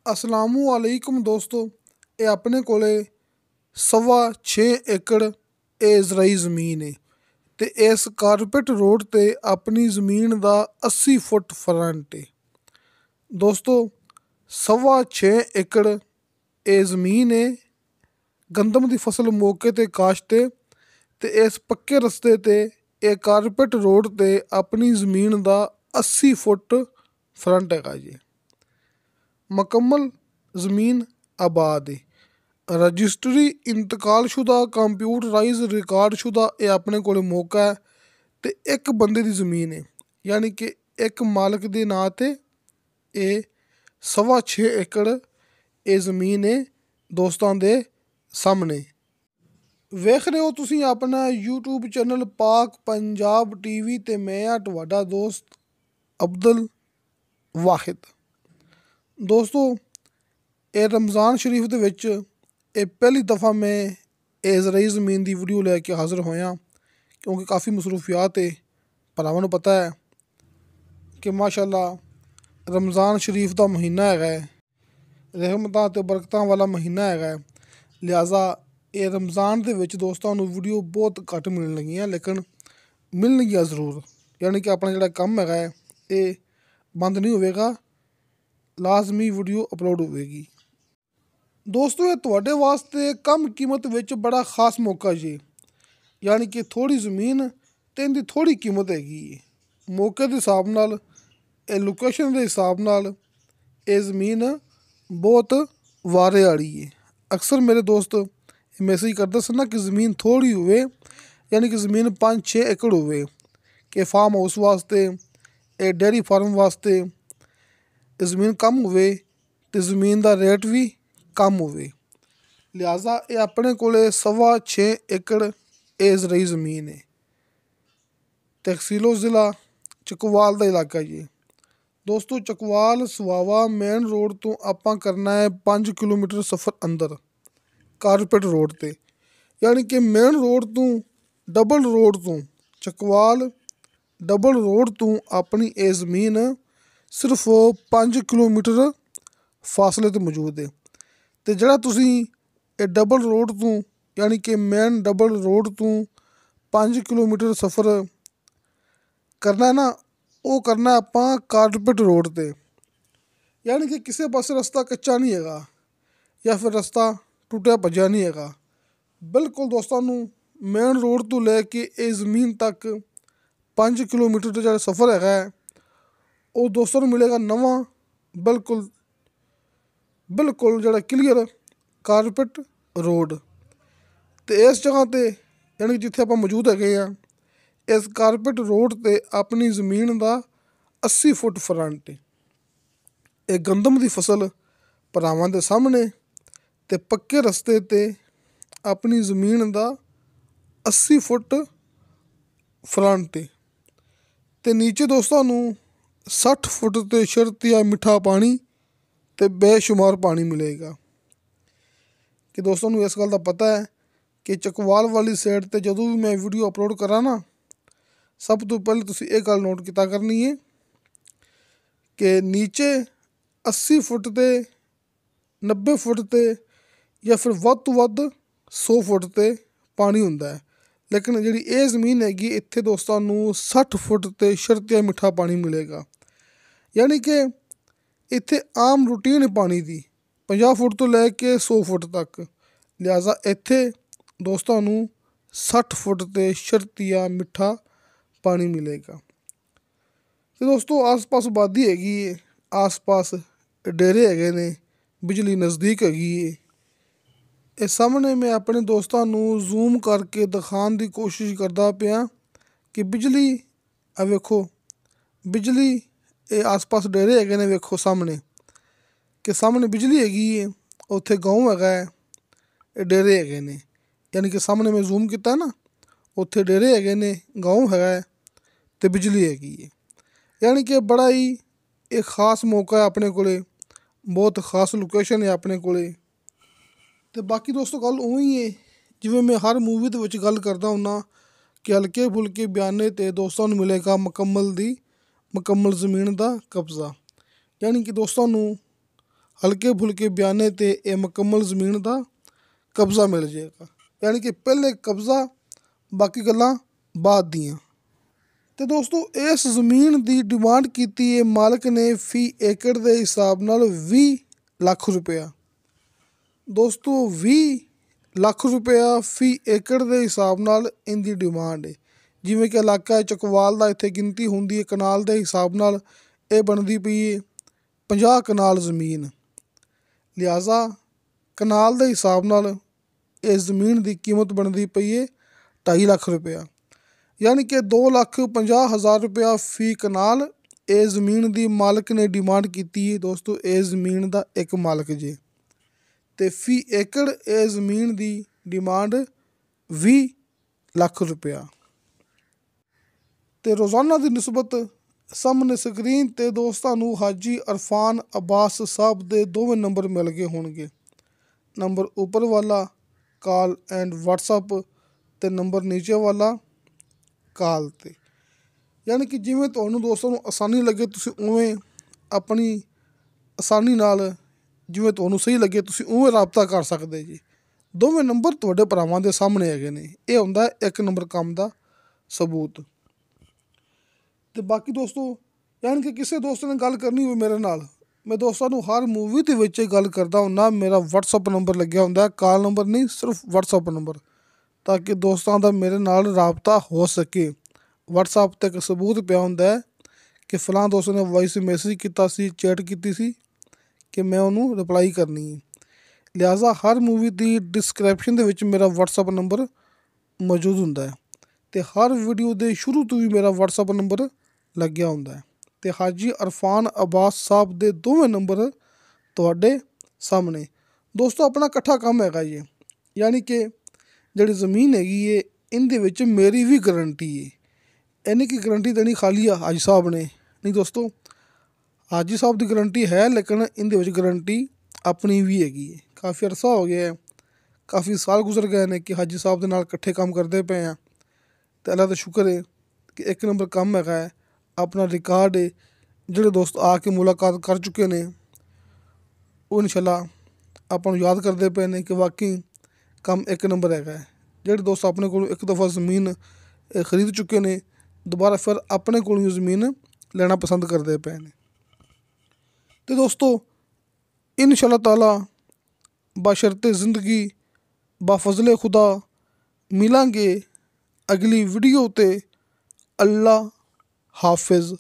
ਅਸਲਾਮੁਅਲੈਕੁਮ ਦੋਸਤੋ, ਇਹ ਆਪਣੇ ਕੋਲੇ 6.25 ਏਕੜ ਇਹ ਜ਼ਰਾਈ ਜ਼ਮੀਨ ਹੈ ਅਤੇ ਇਸ ਕਾਰਪੇਟ ਰੋਡ 'ਤੇ ਆਪਣੀ ਜ਼ਮੀਨ ਦਾ 80 ਫੁੱਟ ਫਰੰਟ ਹੈ। ਦੋਸਤੋ 6.25 ਏਕੜ ਇਹ ਜ਼ਮੀਨ ਹੈ, ਗੰਦਮ ਦੀ ਫਸਲ ਮੌਕੇ 'ਤੇ ਕਾਸ਼ਤ ਹੈ ਅਤੇ ਇਸ ਪੱਕੇ ਰਸਤੇ 'ਤੇ ਇਹ ਕਾਰਪੇਟ ਰੋਡ 'ਤੇ ਆਪਣੀ ਜ਼ਮੀਨ ਦਾ 80 ਫੁੱਟ ਫਰੰਟ ਹੈਗਾ ਜੀ। ਮੁਕੰਮਲ ਜ਼ਮੀਨ ਆਬਾਦ ਹੈ, ਰਜਿਸਟਰੀ ਇੰਤਕਾਲਸ਼ੁਦਾ ਕੰਪਿਊਟਰਾਈਜ਼ ਰਿਕਾਰਡਸ਼ੁਦਾ ਇਹ ਆਪਣੇ ਕੋਲ ਮੌਕਾ ਹੈ ਅਤੇ ਇੱਕ ਬੰਦੇ ਦੀ ਜ਼ਮੀਨ ਹੈ, ਯਾਨੀ ਕਿ ਇੱਕ ਮਾਲਕ ਦੇ ਨਾਂ 'ਤੇ ਇਹ 6.25 ਏਕੜ ਇਹ ਜ਼ਮੀਨ ਹੈ ਦੋਸਤਾਂ ਦੇ ਸਾਹਮਣੇ। ਵੇਖ ਰਹੇ ਹੋ ਤੁਸੀਂ ਆਪਣਾ YouTube ਚੈਨਲ ਪਾਕ ਪੰਜਾਬ TV ਅਤੇ ਮੈਂ ਹਾਂ ਤੁਹਾਡਾ ਦੋਸਤ ਅਬਦੁਲ ਵਾਹਿਦ। ਦੋਸਤੋ ਇਹ ਰਮਜ਼ਾਨ ਸ਼ਰੀਫ ਦੇ ਵਿੱਚ ਇਹ ਪਹਿਲੀ ਦਫਾ ਮੈਂ ਇਹ ਜ਼ਰਾਈ ਜ਼ਮੀਨ ਦੀ ਵੀਡੀਓ ਲੈ ਕੇ ਹਾਜ਼ਰ ਹੋਇਆ, ਕਿਉਂਕਿ ਕਾਫੀ ਮਸਰੂਫੀਆਤ ਹੈ। ਭਰਾਵਾਂ ਨੂੰ ਪਤਾ ਹੈ ਕਿ ਮਾਸ਼ਾਅੱਲਾ ਰਮਜ਼ਾਨ ਸ਼ਰੀਫ ਦਾ ਮਹੀਨਾ ਹੈਗਾ ਹੈ, ਰਹਿਮਤਾਂ ਅਤੇ ਬਰਕਤਾਂ ਵਾਲਾ ਮਹੀਨਾ ਹੈਗਾ ਹੈ। ਲਿਹਾਜ਼ਾ ਇਹ ਰਮਜ਼ਾਨ ਦੇ ਵਿੱਚ ਦੋਸਤਾਂ ਨੂੰ ਵੀਡੀਓ ਬਹੁਤ ਘੱਟ ਮਿਲਣ ਲੱਗੀਆਂ, ਲੇਕਿਨ ਮਿਲਣਗੀਆਂ ਜ਼ਰੂਰ। ਯਾਨੀ ਕਿ ਆਪਣਾ ਜਿਹੜਾ ਕੰਮ ਹੈਗਾ ਹੈ ਇਹ ਬੰਦ ਨਹੀਂ ਹੋਵੇਗਾ, ਲਾਜ਼ਮੀ ਵੀਡੀਓ ਅਪਲੋਡ ਹੋਵੇਗੀ। ਦੋਸਤੋ ਇਹ ਤੁਹਾਡੇ ਵਾਸਤੇ ਕਮ ਕੀਮਤ ਵਿੱਚ ਬੜਾ ਖਾਸ ਮੌਕਾ ਜੀ, ਯਾਨੀ ਕਿ ਥੋੜ੍ਹੀ ਜ਼ਮੀਨ ਅਤੇ ਇਹਦੀ ਥੋੜ੍ਹੀ ਕੀਮਤ ਹੈਗੀ ਹੈ। ਮੌਕੇ ਦੇ ਹਿਸਾਬ ਨਾਲ, ਇਹ ਲੋਕੇਸ਼ਨ ਦੇ ਹਿਸਾਬ ਨਾਲ ਇਹ ਜ਼ਮੀਨ ਬਹੁਤ ਵਾਰੇ ਵਾਲੀ ਹੈ। ਅਕਸਰ ਮੇਰੇ ਦੋਸਤ ਮੈਸੇਜ ਕਰਦੇ ਸਨ ਨਾ ਕਿ ਜ਼ਮੀਨ ਥੋੜ੍ਹੀ ਹੋਵੇ, ਯਾਨੀ ਕਿ ਜ਼ਮੀਨ 5-6 ਏਕੜ ਹੋਵੇ, ਕਿ ਫਾਰਮ ਹਾਊਸ ਵਾਸਤੇ, ਇਹ ਡੇਅਰੀ ਫਾਰਮ ਵਾਸਤੇ ਇਹ ਜ਼ਮੀਨ ਕਮ ਹੋਵੇ ਅਤੇ ਜ਼ਮੀਨ ਦਾ ਰੇਟ ਵੀ ਕਮ ਹੋਵੇ। ਲਿਹਾਜ਼ਾ ਇਹ ਆਪਣੇ ਕੋਲ 6.25 ਏਕੜ ਇਹ ਜ਼ਰਾਈ ਜ਼ਮੀਨ ਹੈ। ਤਹਿਸੀਲੋ ਜ਼ਿਲ੍ਹਾ ਚਕਵਾਲ ਦਾ ਇਲਾਕਾ ਜੀ। ਦੋਸਤੋ ਚਕਵਾਲ ਸਵਾਵਾ ਮੇਨ ਰੋਡ ਤੋਂ ਆਪਾਂ ਕਰਨਾ ਹੈ 5 ਕਿਲੋਮੀਟਰ ਸਫ਼ਰ ਅੰਦਰ ਕਾਰਪੇਟ ਰੋਡ 'ਤੇ, ਯਾਨੀ ਕਿ ਮੇਨ ਰੋਡ ਤੋਂ ਡਬਲ ਰੋਡ ਤੋਂ ਚਕਵਾਲ ਡਬਲ ਰੋਡ ਤੋਂ ਆਪਣੀ ਇਹ ਜ਼ਮੀਨ ਸਿਰਫ 5 ਕਿਲੋਮੀਟਰ ਫਾਸਲੇ 'ਤੇ ਮੌਜੂਦ ਹੈ। ਅਤੇ ਜਿਹੜਾ ਤੁਸੀਂ ਇਹ ਡਬਲ ਰੋਡ ਤੋਂ, ਯਾਨੀ ਕਿ ਮੇਨ ਡਬਲ ਰੋਡ ਤੋਂ 5 ਕਿਲੋਮੀਟਰ ਸਫ਼ਰ ਕਰਨਾ ਨਾ, ਉਹ ਕਰਨਾ ਆਪਾਂ ਕਾਰਪੇਟ ਰੋਡ 'ਤੇ, ਯਾਨੀ ਕਿ ਕਿਸੇ ਪਾਸੇ ਰਸਤਾ ਕੱਚਾ ਨਹੀਂ ਹੈਗਾ ਜਾਂ ਫਿਰ ਰਸਤਾ ਟੁੱਟਿਆ ਭੱਜਿਆ ਨਹੀਂ ਹੈਗਾ। ਬਿਲਕੁਲ ਦੋਸਤਾਂ ਨੂੰ ਮੇਨ ਰੋਡ ਤੋਂ ਲੈ ਕੇ ਇਹ ਜ਼ਮੀਨ ਤੱਕ 5 ਕਿਲੋਮੀਟਰ ਦਾ ਜਿਹੜਾ ਸਫ਼ਰ ਹੈਗਾ ਹੈ ਉਹ ਦੋਸਤਾਂ ਨੂੰ ਮਿਲੇਗਾ ਨਵਾਂ, ਬਿਲਕੁਲ ਜਿਹੜਾ ਕਲੀਅਰ ਕਾਰਪੇਟ ਰੋਡ। ਅਤੇ ਇਸ ਜਗ੍ਹਾ 'ਤੇ ਯਾਨੀ ਜਿੱਥੇ ਆਪਾਂ ਮੌਜੂਦ ਹੈਗੇ ਹਾਂ, ਇਸ ਕਾਰਪੇਟ ਰੋਡ 'ਤੇ ਆਪਣੀ ਜ਼ਮੀਨ ਦਾ 80 ਫੁੱਟ ਫਰੰਟ ਹੈ। ਇਹ ਗੰਦਮ ਦੀ ਫਸਲ ਭਰਾਵਾਂ ਦੇ ਸਾਹਮਣੇ ਅਤੇ ਪੱਕੇ ਰਸਤੇ 'ਤੇ ਆਪਣੀ ਜ਼ਮੀਨ ਦਾ 80 ਫੁੱਟ ਫਰੰਟ ਹੈ। ਅਤੇ ਨੀਚੇ ਦੋਸਤਾਂ ਨੂੰ 60 ਫੁੱਟ 'ਤੇ ਸ਼ਰਤੀਆ ਮਿੱਠਾ ਪਾਣੀ ਅਤੇ ਬੇਸ਼ੁਮਾਰ ਪਾਣੀ ਮਿਲੇਗਾ। ਕਿ ਦੋਸਤਾਂ ਨੂੰ ਇਸ ਗੱਲ ਦਾ ਪਤਾ ਹੈ ਕਿ ਚਕਵਾਲ ਵਾਲੀ ਸਾਈਡ 'ਤੇ ਜਦੋਂ ਵੀ ਮੈਂ ਵੀਡੀਓ ਅਪਲੋਡ ਕਰਾਂ ਨਾ, ਸਭ ਤੋਂ ਪਹਿਲੇ ਤੁਸੀਂ ਇਹ ਗੱਲ ਨੋਟ ਕੀਤਾ ਕਰਨੀ ਹੈ ਕਿ ਨੀਚੇ 80 ਫੁੱਟ 'ਤੇ 90 ਫੁੱਟ 'ਤੇ ਜਾਂ ਫਿਰ ਵੱਧ ਤੋਂ ਵੱਧ 100 ਫੁੱਟ 'ਤੇ ਪਾਣੀ ਹੁੰਦਾ ਹੈ, ਲੇਕਿਨ ਜਿਹੜੀ ਇਹ ਜ਼ਮੀਨ ਹੈਗੀ ਇੱਥੇ ਦੋਸਤਾਂ ਨੂੰ 60 ਫੁੱਟ 'ਤੇ ਸ਼ਰਤੀਆ ਮਿੱਠਾ ਪਾਣੀ ਮਿਲੇਗਾ। ਯਾਨੀ ਕਿ ਇੱਥੇ ਆਮ ਰੂਟੀਨ ਪਾਣੀ ਦੀ 50 ਫੁੱਟ ਤੋਂ ਲੈ ਕੇ 100 ਫੁੱਟ ਤੱਕ। ਲਿਹਾਜ਼ਾ ਇੱਥੇ ਦੋਸਤਾਂ ਨੂੰ 60 ਫੁੱਟ 'ਤੇ ਸ਼ਰਤੀਆ ਮਿੱਠਾ ਪਾਣੀ ਮਿਲੇਗਾ। ਅਤੇ ਦੋਸਤੋ ਆਸ ਪਾਸ ਆਬਾਦੀ ਹੈਗੀ ਹੈ, ਆਸ ਪਾਸ ਡੇਰੇ ਹੈਗੇ ਨੇ, ਬਿਜਲੀ ਨਜ਼ਦੀਕ ਹੈਗੀ ਹੈ। ਇਹ ਸਾਹਮਣੇ ਮੈਂ ਆਪਣੇ ਦੋਸਤਾਂ ਨੂੰ ਜ਼ੂਮ ਕਰਕੇ ਦਿਖਾਉਣ ਦੀ ਕੋਸ਼ਿਸ਼ ਕਰਦਾ ਪਿਆ ਕਿ ਬਿਜਲੀ, ਆ ਵੇਖੋ ਬਿਜਲੀ, ਇਹ ਆਸ ਪਾਸ ਡੇਰੇ ਹੈਗੇ ਨੇ, ਵੇਖੋ ਸਾਹਮਣੇ ਕਿ ਸਾਹਮਣੇ ਬਿਜਲੀ ਹੈਗੀ ਹੈ, ਉੱਥੇ ਗਾਉਂ ਹੈਗਾ ਹੈ, ਇਹ ਡੇਰੇ ਹੈਗੇ ਨੇ। ਯਾਨੀ ਕਿ ਸਾਹਮਣੇ ਮੈਂ ਜ਼ੂਮ ਕੀਤਾ ਨਾ, ਉੱਥੇ ਡੇਰੇ ਹੈਗੇ ਨੇ, ਗਾਉਂ ਹੈਗਾ ਹੈ ਅਤੇ ਬਿਜਲੀ ਹੈਗੀ ਹੈ। ਯਾਨੀ ਕਿ ਬੜਾ ਹੀ ਇਹ ਖਾਸ ਮੌਕਾ ਹੈ ਆਪਣੇ ਕੋਲ, ਬਹੁਤ ਖਾਸ ਲੋਕੇਸ਼ਨ ਹੈ ਆਪਣੇ ਕੋਲ। ਅਤੇ ਬਾਕੀ ਦੋਸਤੋ ਗੱਲ ਉਵੇਂ ਹੈ ਜਿਵੇਂ ਮੈਂ ਹਰ ਮੂਵੀ ਦੇ ਵਿੱਚ ਗੱਲ ਕਰਦਾ ਹੁੰਦਾ ਕਿ ਹਲਕੇ ਫੁਲਕੇ ਬਿਆਨੇ 'ਤੇ ਦੋਸਤਾਂ ਨੂੰ ਮਿਲੇਗਾ ਮੁਕੰਮਲ ਜ਼ਮੀਨ ਦਾ ਕਬਜ਼ਾ। ਯਾਨੀ ਕਿ ਦੋਸਤਾਂ ਨੂੰ ਹਲਕੇ ਫੁਲਕੇ ਬਿਆਨੇ ਤੇ ਇਹ ਮੁਕੰਮਲ ਜ਼ਮੀਨ ਦਾ ਕਬਜ਼ਾ ਮਿਲ ਜਾਏਗਾ। ਯਾਨੀ ਕਿ ਪਹਿਲੇ ਕਬਜ਼ਾ, ਬਾਕੀ ਗੱਲਾਂ ਬਾਅਦ ਦੀਆਂ। ਤੇ ਦੋਸਤੋ ਇਸ ਜ਼ਮੀਨ ਦੀ ਡਿਮਾਂਡ ਕੀਤੀ ਹੈ ਮਾਲਕ ਨੇ ਫੀ ਏਕੜ ਦੇ ਹਿਸਾਬ ਨਾਲ 20 ਲੱਖ ਰੁਪਇਆ। ਦੋਸਤੋ 20 ਲੱਖ ਰੁਪਇਆ ਫੀ ਏਕੜ ਦੇ ਹਿਸਾਬ ਨਾਲ ਇਹਦੀ ਡਿਮਾਂਡ ਹੈ। ਜਿਵੇਂ ਕਿ ਇਲਾਕਾ ਚਕਵਾਲ ਦਾ ਇੱਥੇ ਗਿਣਤੀ ਹੁੰਦੀ ਹੈ ਕਨਾਲ ਦੇ ਹਿਸਾਬ ਨਾਲ, ਇਹ ਬਣਦੀ ਪਈ ਹੈ 50 ਕਨਾਲ ਜ਼ਮੀਨ। ਲਿਹਾਜ਼ਾ ਕਨਾਲ ਦੇ ਹਿਸਾਬ ਨਾਲ ਇਸ ਜ਼ਮੀਨ ਦੀ ਕੀਮਤ ਬਣਦੀ ਪਈ ਹੈ 2.5 ਲੱਖ ਰੁਪਇਆ। ਯਾਨੀ ਕਿ 2,50,000 ਰੁਪਇਆ ਫੀ ਕਨਾਲ ਇਹ ਜ਼ਮੀਨ ਦੀ ਮਾਲਕ ਨੇ ਡਿਮਾਂਡ ਕੀਤੀ ਹੈ। ਦੋਸਤੋ ਇਹ ਜ਼ਮੀਨ ਦਾ ਇੱਕ ਮਾਲਕ ਜੇ, ਤੇ ਫੀ ਏਕੜ ਇਹ ਜ਼ਮੀਨ ਦੀ ਡਿਮਾਂਡ 20 ਲੱਖ ਰੁਪਇਆ। ਤੇ ਰੋਜ਼ਾਨਾ ਦੀ ਨਿਸਬਤ ਸਾਹਮਣੇ ਸਕਰੀਨ ਤੇ ਦੋਸਤਾਂ ਨੂੰ ਹਾਜੀ ਅਰਫਾਨ ਅਬਾਸ ਸਾਹਿਬ ਦੇ ਦੋਵੇਂ ਨੰਬਰ ਮਿਲ ਗਏ ਹੋਣਗੇ। ਨੰਬਰ ਉੱਪਰ ਵਾਲਾ ਕਾਲ ਐਂਡ ਵਟਸਅਪ ਤੇ ਨੰਬਰ ਨੀਚੇ ਵਾਲਾ ਕਾਲ ਤੇ। ਯਾਨੀ ਕਿ ਜਿਵੇਂ ਤੁਹਾਨੂੰ ਦੋਸਤਾਂ ਨੂੰ ਆਸਾਨੀ ਲੱਗੇ ਤੁਸੀਂ ਉਵੇਂ ਆਪਣੀ ਆਸਾਨੀ ਨਾਲ, ਜਿਵੇਂ ਤੁਹਾਨੂੰ ਸਹੀ ਲੱਗੇ ਤੁਸੀਂ ਉਵੇਂ ਰਾਬਤਾ ਕਰ ਸਕਦੇ ਜੀ। ਦੋਵੇਂ ਨੰਬਰ ਤੁਹਾਡੇ ਭਰਾਵਾਂ ਦੇ ਸਾਹਮਣੇ ਹੈਗੇ ਨੇ। ਇਹ ਹੁੰਦਾ ਇੱਕ ਨੰਬਰ ਕੰਮ ਦਾ ਸਬੂਤ। ਤੇ ਬਾਕੀ ਦੋਸਤੋ ਯਾਨੀ ਕਿ ਕਿਸੇ ਦੋਸਤ ਨੇ ਗੱਲ ਕਰਨੀ ਹੋਵੇ ਮੇਰੇ ਨਾਲ, ਮੈਂ ਦੋਸਤਾਂ ਨੂੰ ਹਰ ਮੂਵੀ ਦੇ ਵਿੱਚ ਗੱਲ ਕਰਦਾ ਹੁੰਦਾ। ਮੇਰਾ ਵਟਸਅਪ ਨੰਬਰ ਲੱਗਿਆ ਹੁੰਦਾ, ਕਾਲ ਨੰਬਰ ਨਹੀਂ, ਸਿਰਫ ਵਟਸਅਪ ਨੰਬਰ, ਤਾਂ ਕਿ ਦੋਸਤਾਂ ਦਾ ਮੇਰੇ ਨਾਲ ਰਾਬਤਾ ਹੋ ਸਕੇ। ਵਟਸਅਪ 'ਤੇ ਇੱਕ ਸਬੂਤ ਪਿਆ ਹੁੰਦਾ ਹੈ ਕਿ ਫਲਾਂ ਦੋਸਤ ਨੇ ਵੌਇਸ ਮੈਸੇਜ ਕੀਤਾ ਸੀ, ਚੈਟ ਕੀਤੀ ਸੀ, ਕਿ ਮੈਂ ਉਹਨੂੰ ਰਿਪਲਾਈ ਕਰਨੀ ਹੈ। ਲਿਹਾਜ਼ਾ ਹਰ ਮੂਵੀ ਦੀ ਡਿਸਕ੍ਰਿਪਸ਼ਨ ਦੇ ਵਿੱਚ ਮੇਰਾ ਵਟਸਅਪ ਨੰਬਰ ਮੌਜੂਦ ਹੁੰਦਾ ਹੈ, ਅਤੇ ਹਰ ਵੀਡੀਓ ਦੇ ਸ਼ੁਰੂ ਤੋਂ ਵੀ ਮੇਰਾ ਵਟਸਅਪ ਨੰਬਰ ਲੱਗਿਆ ਹੁੰਦਾ ਹੈ। ਅਤੇ ਹਾਜੀ ਅਰਫਾਨ ਅਬਾਸ ਸਾਹਿਬ ਦੇ ਦੋਵੇਂ ਨੰਬਰ ਤੁਹਾਡੇ ਸਾਹਮਣੇ। ਦੋਸਤੋ ਆਪਣਾ ਇਕੱਠਾ ਕੰਮ ਹੈਗਾ ਜੀ। ਯਾਨੀ ਕਿ ਜਿਹੜੀ ਜ਼ਮੀਨ ਹੈਗੀ ਹੈ ਇਹਦੇ ਵਿੱਚ ਮੇਰੀ ਵੀ ਗਰੰਟੀ ਹੈ। ਇਹਨੇ ਕੀ ਗਰੰਟੀ ਦੇਣੀ ਖਾਲੀ ਆ ਹਾਜੀ ਸਾਹਿਬ ਨੇ, ਨਹੀਂ ਦੋਸਤੋ, ਹਾਜੀ ਸਾਹਿਬ ਦੀ ਗਰੰਟੀ ਹੈ, ਲੇਕਿਨ ਇਹਦੇ ਵਿੱਚ ਗਰੰਟੀ ਆਪਣੀ ਵੀ ਹੈਗੀ ਹੈ। ਕਾਫੀ ਅਰਸਾ ਹੋ ਗਿਆ ਹੈ, ਕਾਫੀ ਸਾਲ ਗੁਜ਼ਰ ਗਏ ਨੇ ਕਿ ਹਾਜੀ ਸਾਹਿਬ ਦੇ ਨਾਲ ਇਕੱਠੇ ਕੰਮ ਕਰਦੇ ਪਏ ਹਾਂ। ਅਤੇ ਅੱਲਾ ਦਾ ਸ਼ੁਕਰ ਹੈ ਕਿ ਇੱਕ ਨੰਬਰ ਕੰਮ ਹੈਗਾ ਹੈ, ਆਪਣਾ ਰਿਕਾਰਡ ਹੈ। ਜਿਹੜੇ ਦੋਸਤ ਆ ਕੇ ਮੁਲਾਕਾਤ ਕਰ ਚੁੱਕੇ ਨੇ ਉਹ ਇਨਸ਼ਾਅੱਲਾ ਆਪਾਂ ਨੂੰ ਯਾਦ ਕਰਦੇ ਪਏ ਨੇ ਕਿ ਵਾਕਈ ਕੰਮ ਇੱਕ ਨੰਬਰ ਹੈਗਾ ਹੈ। ਜਿਹੜੇ ਦੋਸਤ ਆਪਣੇ ਕੋਲੋਂ ਇੱਕ ਦਫਾ ਜ਼ਮੀਨ ਖਰੀਦ ਚੁੱਕੇ ਨੇ, ਦੁਬਾਰਾ ਫਿਰ ਆਪਣੇ ਕੋਲੋਂ ਜ਼ਮੀਨ ਲੈਣਾ ਪਸੰਦ ਕਰਦੇ ਪਏ ਨੇ। ਅਤੇ ਦੋਸਤੋ ਇਨਸ਼ਾਅੱਲਾ ਤਾਲਾ ਬਸ਼ਰਤੇ ਜ਼ਿੰਦਗੀ ਬਾਫਜ਼ਲੇ ਖੁਦਾ ਮਿਲਾਂਗੇ ਅਗਲੀ ਵੀਡੀਓ 'ਤੇ। ਅੱਲਾ ਹਾਫਿਜ਼।